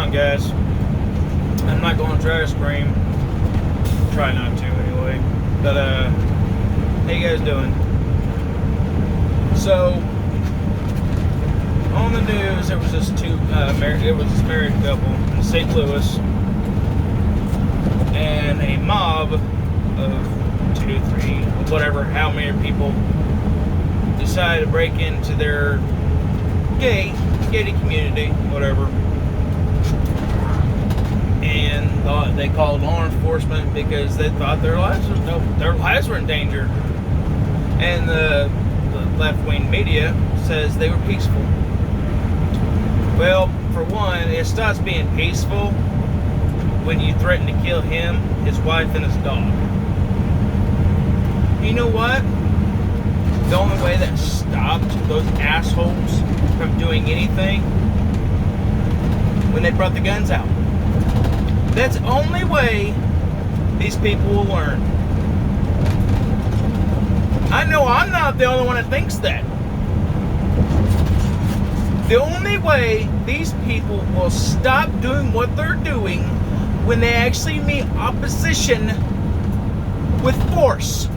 on, guys? I'm not going to try to scream. Try not to, anyway. But, how you guys doing? So, on the news, there was this married couple in St. Louis, and a mob of 2, 3, whatever, how many people decided to break into their gated community, whatever, and thought they called law enforcement because they thought their lives were in danger, and the left-wing media says they were peaceful. Well, for one, it stops being peaceful when you threaten to kill him, his wife, and his dog. You know what? The only way that stopped those assholes from doing anything, when they brought the guns out. That's the only way these people will learn. I know I'm not the only one that thinks that. The only way these people will stop doing what they're doing when they actually meet opposition with force.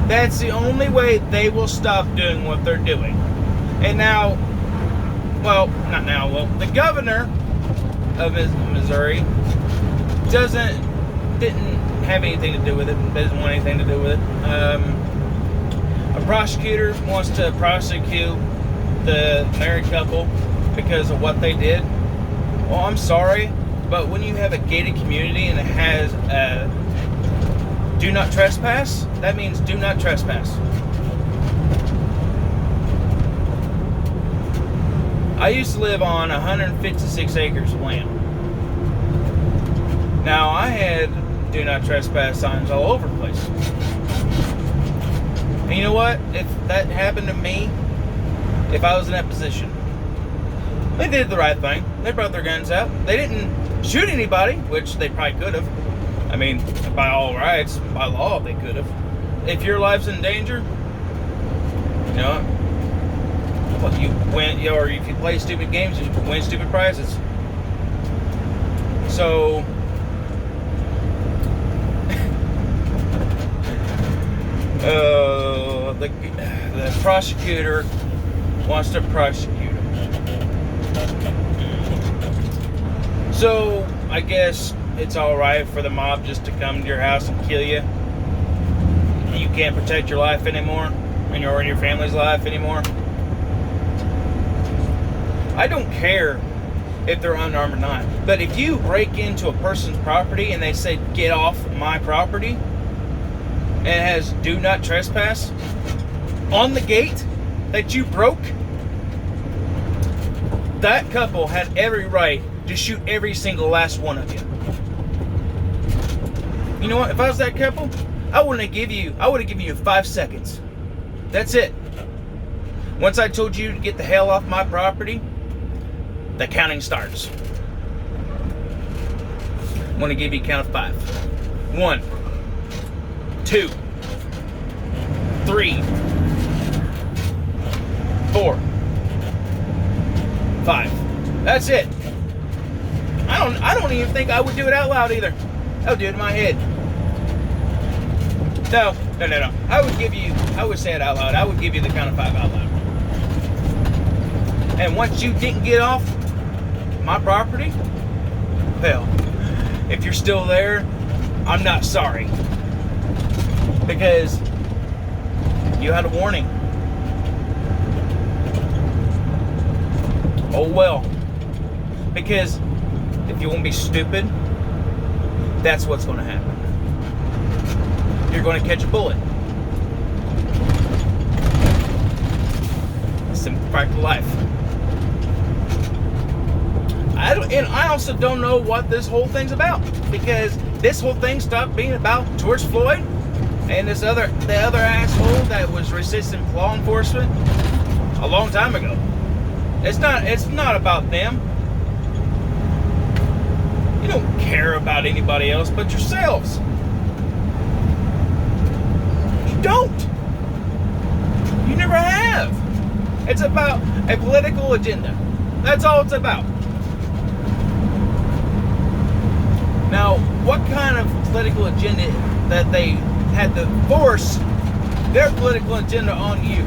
That's the only way they will stop doing what they're doing. And now, well, not now, well, the governor of Missouri didn't have anything to do with it, doesn't want anything to do with it. A prosecutor wants to prosecute the married couple because of what they did. Well, I'm sorry, but when you have a gated community and it has do not trespass, that means do not trespass. I used to live on 156 acres of land. Now, I had do not trespass signs all over the place. And you know what? If that happened to me, if I was in that position, they did the right thing. They brought their guns out. They didn't shoot anybody, which they probably could have. I mean, by all rights, by law, they could have. If your life's in danger, you know, well, you win, or if you play stupid games, you win stupid prizes. So, the prosecutor wants to prosecute him. So, I guess it's alright for the mob just to come to your house and kill you. You can't protect your life anymore, and your family's life anymore. I don't care if they're unarmed or not, but if you break into a person's property and they say, get off my property, and it has do not trespass on the gate that you broke, that couple had every right to shoot every single last one of you. You know what? If I was that couple, I would have given you 5 seconds. That's it. Once I told you to get the hell off my property, the counting starts. I'm going to give you a count of 5. 1, 2, 3, 4, 5. That's it. I don't even think I would do it out loud either. I would do it in my head. No. I would say it out loud. I would give you the count of 5 out loud. And once you didn't get off my property, well, if you're still there, I'm not sorry. Because you had a warning. Oh well. Because if you won't be stupid, that's what's going to happen. You're going to catch a bullet. Simple fact of life. I also don't know what this whole thing's about, because this whole thing stopped being about George Floyd and the other asshole that was resisting law enforcement a long time ago. It's not about them. You don't care about anybody else but yourselves. You don't. You never have. It's about a political agenda. That's all it's about. Now, what kind of political agenda that they had to force their political agenda on you?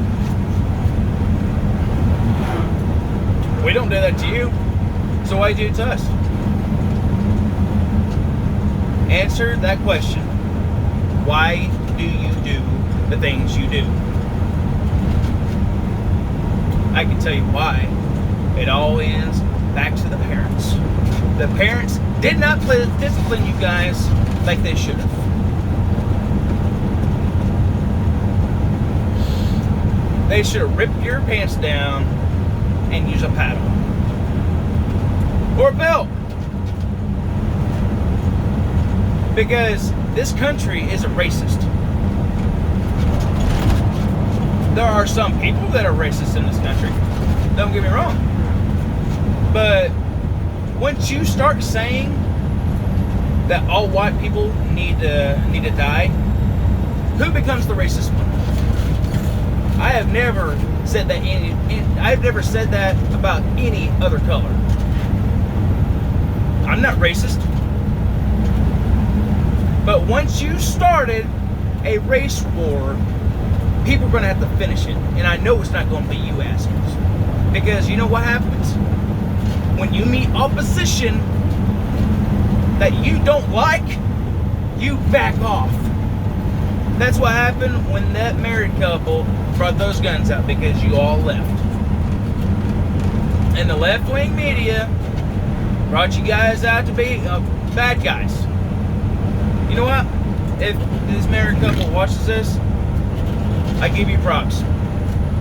We don't do that to you, so why do you do it to us? Answer that question. Why do you do the things you do? I can tell you why. It all ends back to the parents. The parents did not discipline you guys like they should have. They should have ripped your pants down and used a paddle. Or a belt. Because this country is a racist. There are some people that are racist in this country. Don't get me wrong. But once you start saying that all white people need to die, who becomes the racist one? I have never said that I've never said that about any other color. I'm not racist. But once you started a race war, people are going to have to finish it. And I know it's not going to be you assholes. Because you know what happens? When you meet opposition that you don't like, you back off. That's what happened when that married couple brought those guns out, because you all left. And the left-wing media brought you guys out to be bad guys. You know what? If this married couple watches this, I give you props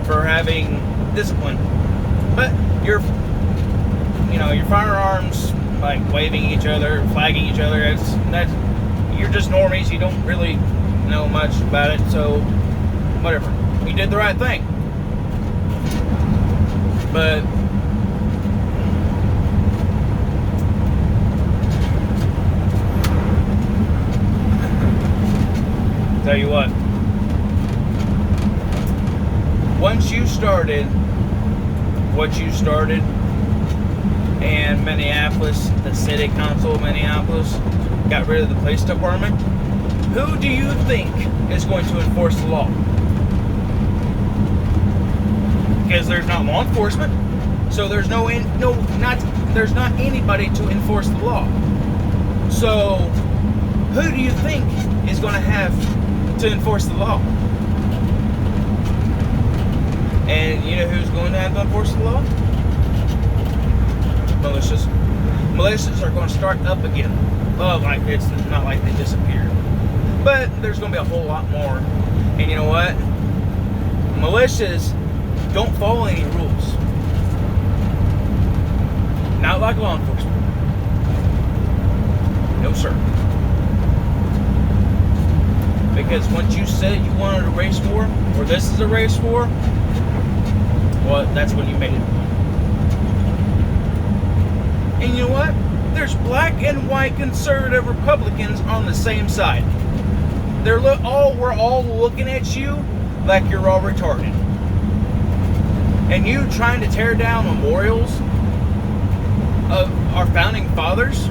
for having discipline. But your firearms, like waving each other, flagging each other, that's you're just normies. You don't really know much about it, so whatever. You did the right thing. But tell you what, once you started what you started, and Minneapolis, the city council of Minneapolis, got rid of the police department, who do you think is going to enforce the law? Because there's not law enforcement, so there's there's not anybody to enforce the law. So who do you think is going to have to enforce the law? And you know who's going to have to enforce the law? Militias. Militias are going to start up again. Oh, like it's not like they disappeared. But there's going to be a whole lot more. And you know what? Militias don't follow any rules. Not like law enforcement. No, sir. Because once you said you wanted a race war, or this is a race war, well, that's when you made it. And you know what? There's black and white conservative Republicans on the same side. We're all looking at you like you're all retarded. And you trying to tear down memorials of our founding fathers?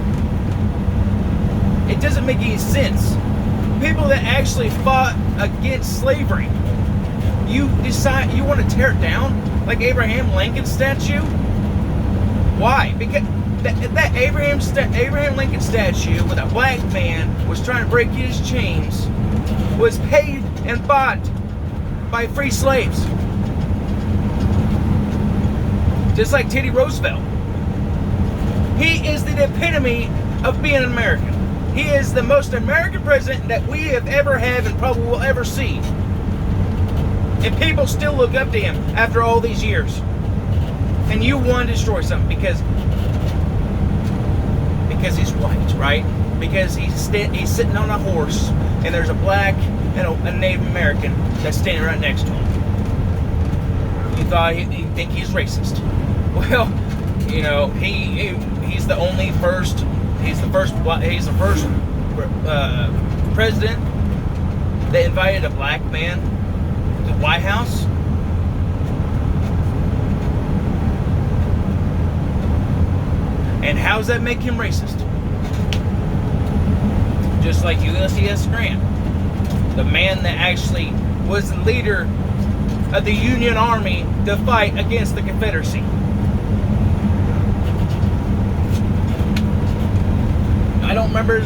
It doesn't make any sense. People that actually fought against slavery, you decide you want to tear it down? Like Abraham Lincoln statue? Why? Because that Abraham Lincoln statue with a black man was trying to break his chains was paid and bought by free slaves. Just like Teddy Roosevelt. He is the epitome of being an American. He is the most American president that we have ever had and probably will ever see. And people still look up to him after all these years. And you want to destroy something because he's white, right? Because he's sitting on a horse and there's a black and a Native American that's standing right next to him. You thought he'd think he's racist. Well, you know, he's the first president that invited a black man to the White House. And how does that make him racist? Just like Ulysses Grant, the man that actually was the leader of the Union Army to fight against the Confederacy. I don't remember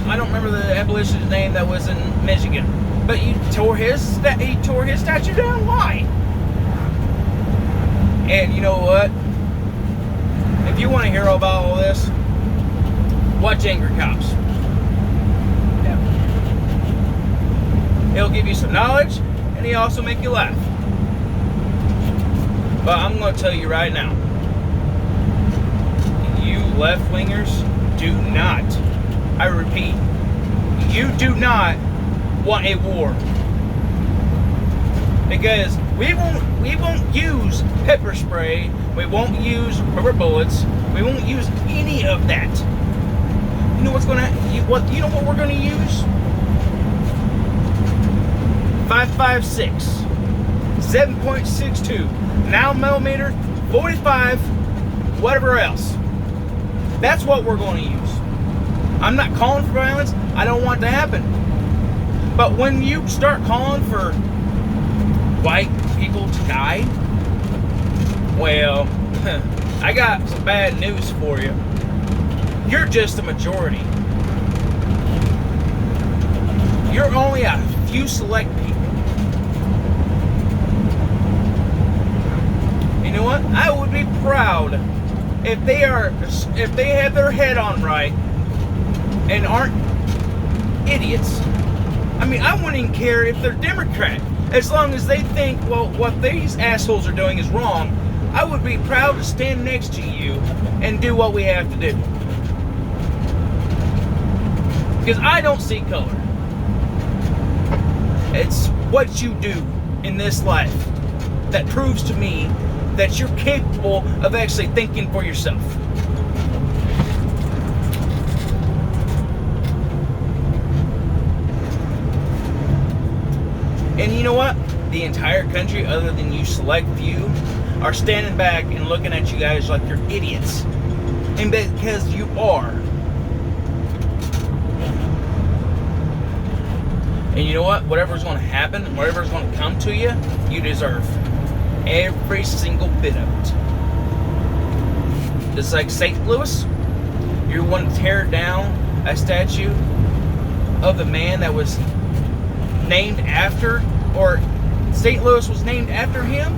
the abolitionist's name that was in Michigan, but he tore his statue down. Why? And you know what? If you want to hear about all this, watch Angry Cops. Yeah. He'll give you some knowledge, and he'll also make you laugh. But I'm going to tell you right now, you left-wingers do not, I repeat, you do not want a war. Because we won't use pepper spray, we won't use rubber bullets, we won't use any of that. You know you know what we're gonna use? 5.56, 7.62, 9mm, 45, whatever else. That's what we're going to use. I'm not calling for violence. I don't want it to happen. But when you start calling for white people to die, well, I got some bad news for you. You're just a majority. You're only a few select people. You know what? I would be proud if they have their head on right and aren't idiots. I mean, I wouldn't even care if they're Democrat, as long as they think, well, what these assholes are doing is wrong. I would be proud to stand next to you and do what we have to do. Because I don't see color. It's what you do in this life that proves to me that you're capable of actually thinking for yourself. And you know what? The entire country, other than you select few, are standing back and looking at you guys like you're idiots. And because you are. And you know what? Whatever's going to happen, whatever's going to come to you, you deserve. Every single bit of it. Just like St. Louis, you want to tear down a statue of the man that was named after, or St. Louis was named after him.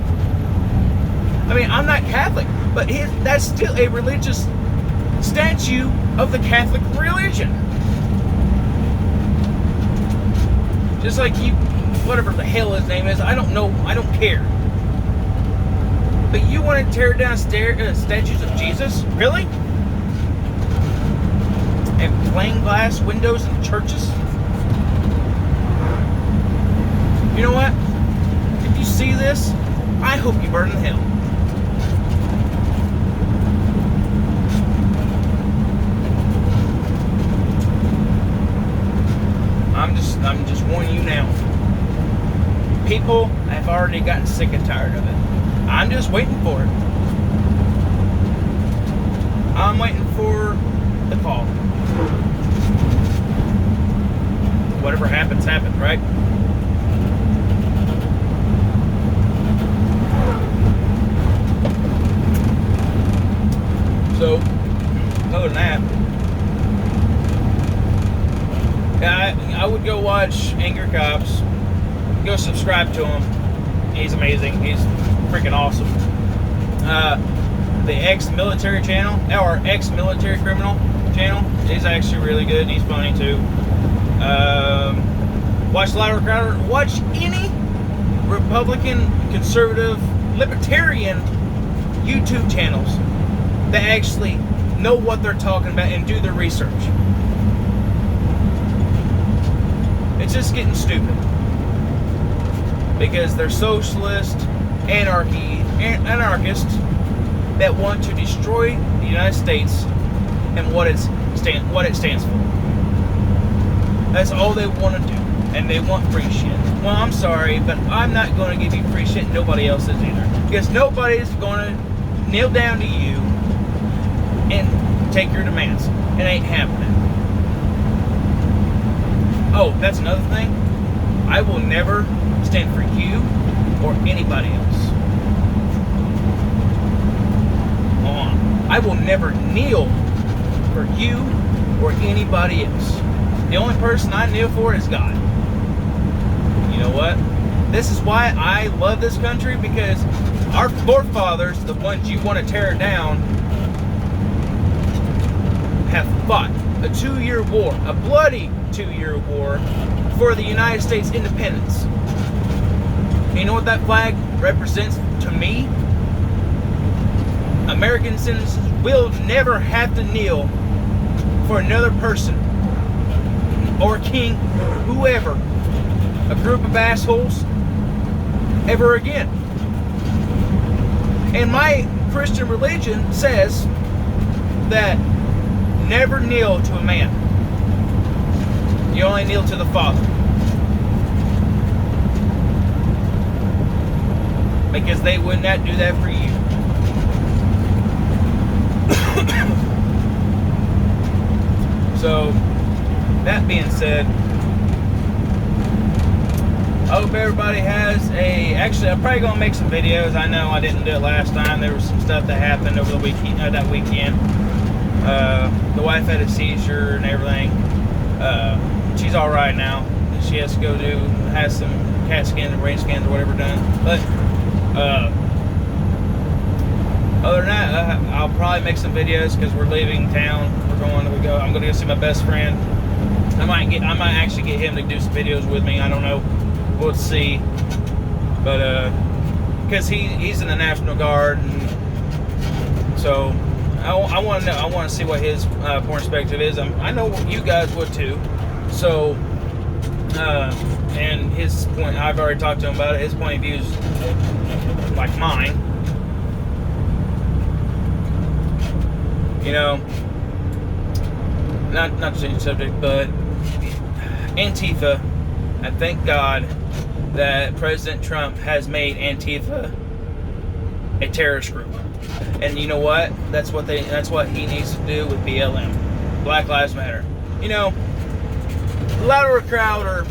I mean, I'm not Catholic, but that's still a religious statue of the Catholic religion. Just like you, whatever the hell his name is, I don't know, I don't care. But you want to tear down statues of Jesus? Really? And plain glass windows in churches? You know what? If you see this, I hope you burn in hell. I'm just warning you now. People have already gotten sick and tired of it. I'm just waiting for it. I'm waiting for the call. Whatever happens, happens, right? So, other than that, I would go watch Angry Cops. Go subscribe to him. He's amazing. He's freaking awesome. The ex-military channel, or ex-military criminal channel, is actually really good. He's funny too. Watch Louder Crowder. Watch any Republican, conservative, libertarian YouTube channels that actually know what they're talking about and do their research. It's just getting stupid. Because they're socialist, anarchists that want to destroy the United States and what it stands for. That's all they want to do. And they want free shit. Well, I'm sorry, but I'm not going to give you free shit. Nobody else is either. Because nobody's going to kneel down to you and take your demands. It ain't happening. Oh, that's another thing. I will never stand for you or anybody else. I will never kneel for you or anybody else. The only person I kneel for is God. You know what? This is why I love this country, because our forefathers, the ones you want to tear down, have fought a 2-year war, a bloody 2-year war for the United States independence. You know what that flag represents to me? American citizens will never have to kneel for another person or king, whoever, a group of assholes, ever again. And my Christian religion says that never kneel to a man. You only kneel to the Father. Because they would not do that for you. So, that being said, I hope everybody has actually, I'm probably going to make some videos. I know I didn't do it last time. There was some stuff that happened over the weekend, that weekend. The wife had a seizure and everything. She's alright now. She has to go has some CAT scans and brain scans or whatever done. But, other than that, I'll probably make some videos because we're leaving town. I'm going to go see my best friend. I might actually get him to do some videos with me. I don't know. We'll see. But because he's in the National Guard, and so I want to know. I want to see what his perspective is. I know you guys would too. So and his point, I've already talked to him about it. His point of view is like mine. You know, not to change the subject, but Antifa, I thank God that President Trump has made Antifa a terrorist group. And you know what? That's what he needs to do with BLM. Black Lives Matter. You know, the louder crowd are...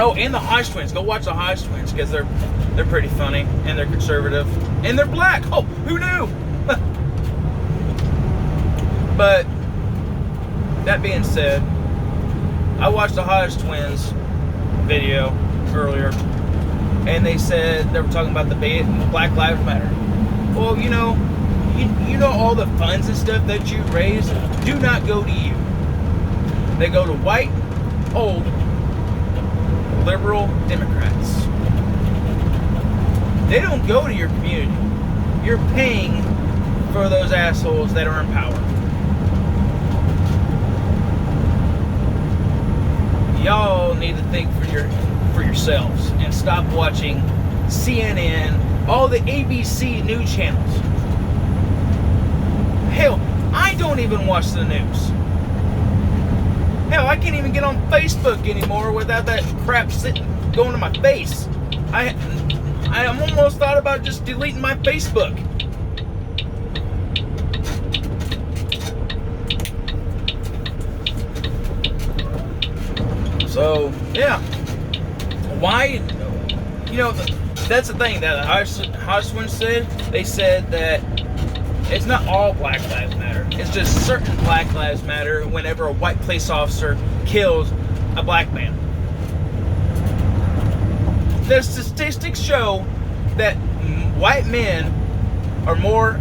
Oh, and the Hodge Twins. Go watch the Hodge Twins, because they're pretty funny, and they're conservative, and they're black. Oh, who knew? But that being said, I watched the Hodge Twins video earlier, and they were talking about the Black Lives Matter. Well, you know all the funds and stuff that you raise do not go to you. They go to white, old, liberal Democrats. They don't go to your community. You're paying for those assholes that are in power. Y'all need to think for yourselves and stop watching CNN, all the ABC news channels. Hell, I don't even watch the news. Hell, I can't even get on Facebook anymore without that crap going to my face. I almost thought about just deleting my Facebook. So, yeah. Why? You know, that's the thing that Hodge Twins said. They said that it's not all Black Lives Matter. It's just certain Black Lives Matter whenever a white police officer kills a black man. The statistics show that white men are more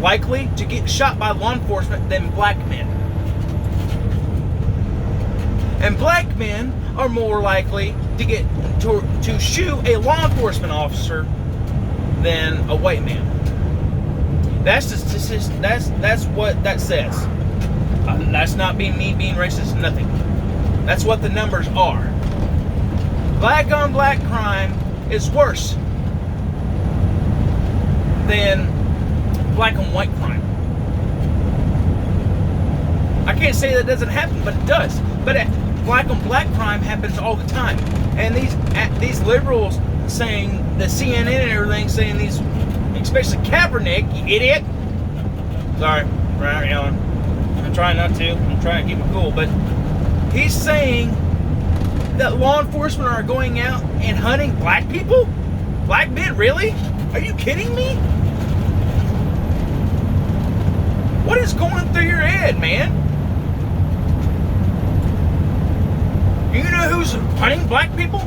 likely to get shot by law enforcement than black men. And black men are more likely to get to shoot a law enforcement officer than a white man. That's what that says. That's not me being racist. Nothing. That's what the numbers are. Black on black crime is worse than black on white crime. I can't say that doesn't happen, but it does. But black on black crime happens all the time. And these liberals saying, the CNN and everything saying these, especially Kaepernick, you idiot. Sorry, right? You know, I'm trying not to. I'm trying to keep it cool, but he's saying that law enforcement are going out and hunting black people? Black men, really? Are you kidding me? What is going through your head, man? You know who's hunting black people?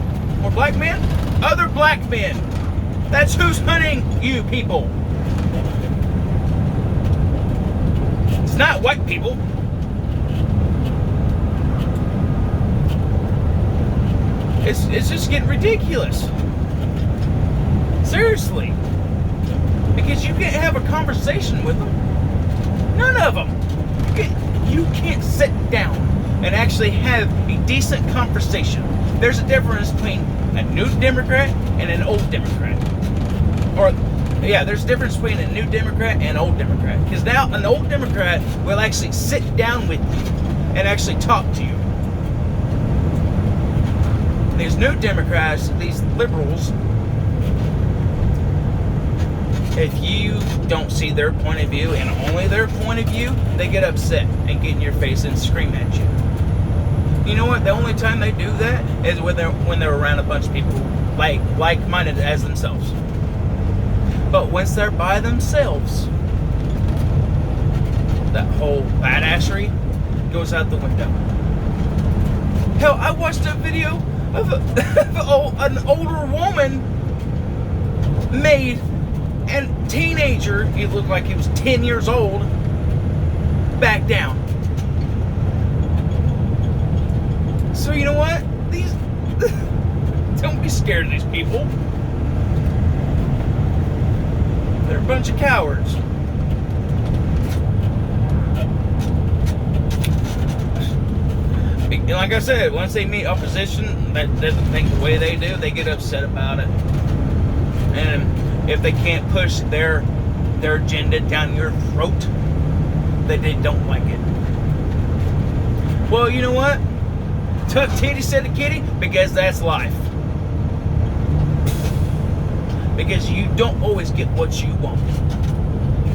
Or black men? Other black men. That's who's hunting you people. It's not white people. It's just getting ridiculous. Seriously. Because you can't have a conversation with them. None of them. You can't sit down and actually have a decent conversation. There's a difference between a new Democrat and an old Democrat. Or, yeah, there's a difference between a new Democrat and an old Democrat. Because now an old Democrat will actually sit down with you and actually talk to you. These new Democrats, these liberals, if you don't see their point of view and only their point of view, they get upset and get in your face and scream at you. You know what? The only time they do that is when they're around a bunch of people like-minded as themselves. But once they're by themselves, that whole badassery goes out the window. Hell, I watched a video of an older woman made and teenager, he looked like he was 10 years old, back down. So you know what? Don't be scared of these people. They're a bunch of cowards. Like I said, once they meet opposition that doesn't think the way they do, they get upset about it. And if they can't push their agenda down your throat, they don't like it. Well, you know what? Tuck titty, said the kitty, because that's life. Because you don't always get what you want.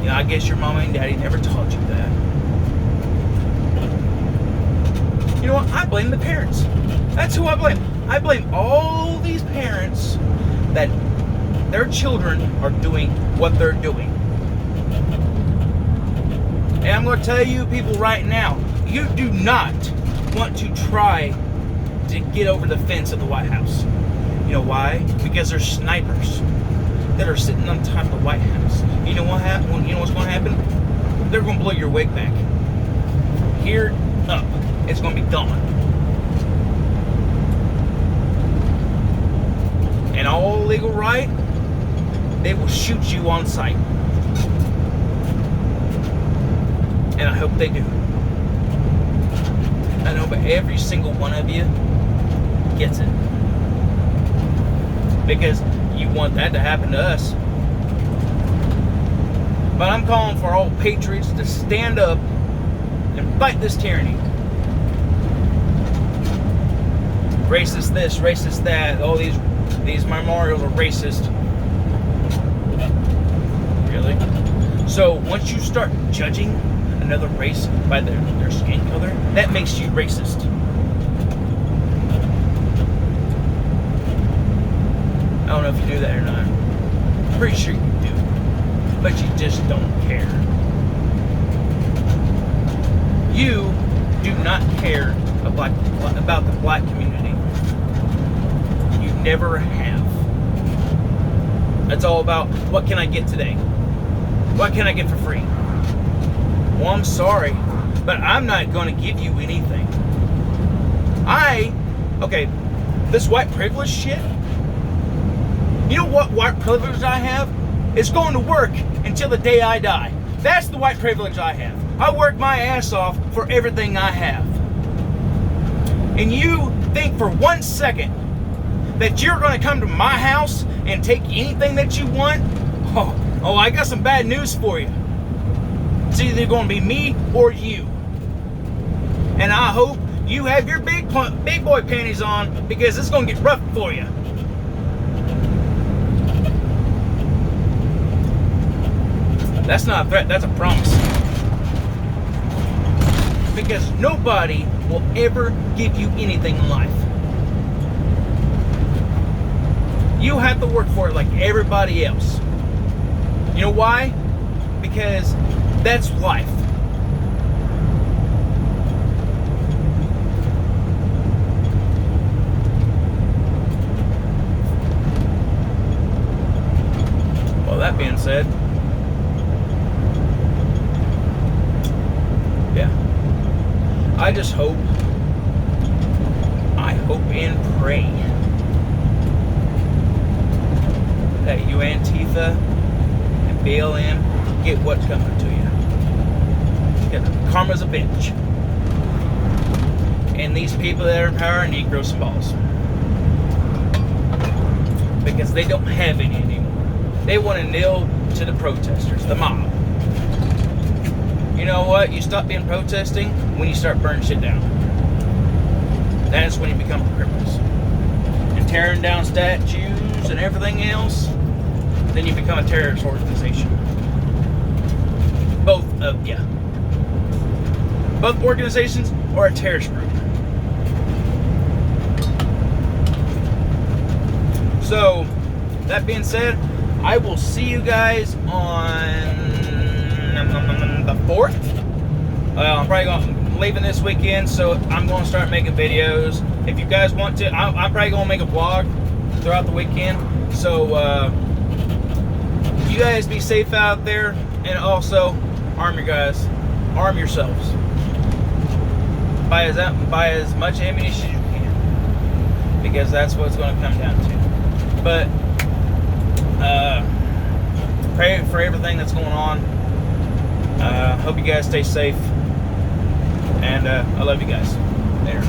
You know, I guess your mama and daddy never taught you that. You know what? I blame the parents. That's who I blame. I blame all these parents that their children are doing what they're doing. And I'm going to tell you people right now, you do not want to try to get over the fence of the White House. You know why? Because there's snipers that are sitting on top of the White House. You know what happened? You know what's going to happen? They're going to blow your wig back. From here up, it's going to be gone. And all legal right, they will shoot you on sight. And I hope they do. I know, but every single one of you gets it. Because you want that to happen to us. But I'm calling for all patriots to stand up and fight this tyranny. Racist this, racist that. All these memorials are racist. Really? So once you start judging another race by their skin color, that makes you racist. I don't know if you do that or not. I'm pretty sure you do. But you just don't care. You do not care about the black community. You never have. It's all about, what can I get today? What can I get for free? Well, I'm sorry, but I'm not going to give you anything. This white privilege shit, you know what white privilege I have? It's going to work until the day I die. That's the white privilege I have. I work my ass off for everything I have. And you think for 1 second that you're going to come to my house and take anything that you want? Oh, I got some bad news for you. It's either going to be me or you. And I hope you have your big boy panties on, because it's going to get rough for you. That's not a threat, that's a promise. Because nobody will ever give you anything in life. You have to work for it like everybody else. You know why? Because that's life. Well, that being said, yeah, I just hope and pray that you Antifa and BLM get what's coming to you. Because karma's a bitch. And these people that are in power need to grow some balls. Because they don't have any anymore. They want to kneel to the protesters, the mob. You know what? You stop being protesting when you start burning shit down. That's when you become criminals. And tearing down statues and everything else, then you become a terrorist organization. Both of you. Both organizations are a terrorist group. So, that being said, I will see you guys on the 4th. I'm probably leaving this weekend, so I'm going to start making videos. If you guys want to, I'm probably going to make a vlog throughout the weekend. So, you guys be safe out there, and also arm yourselves. Buy as much ammunition as you can, because that's what it's going to come down to. But pray for everything that's going on. Hope you guys stay safe, and I love you guys. Later.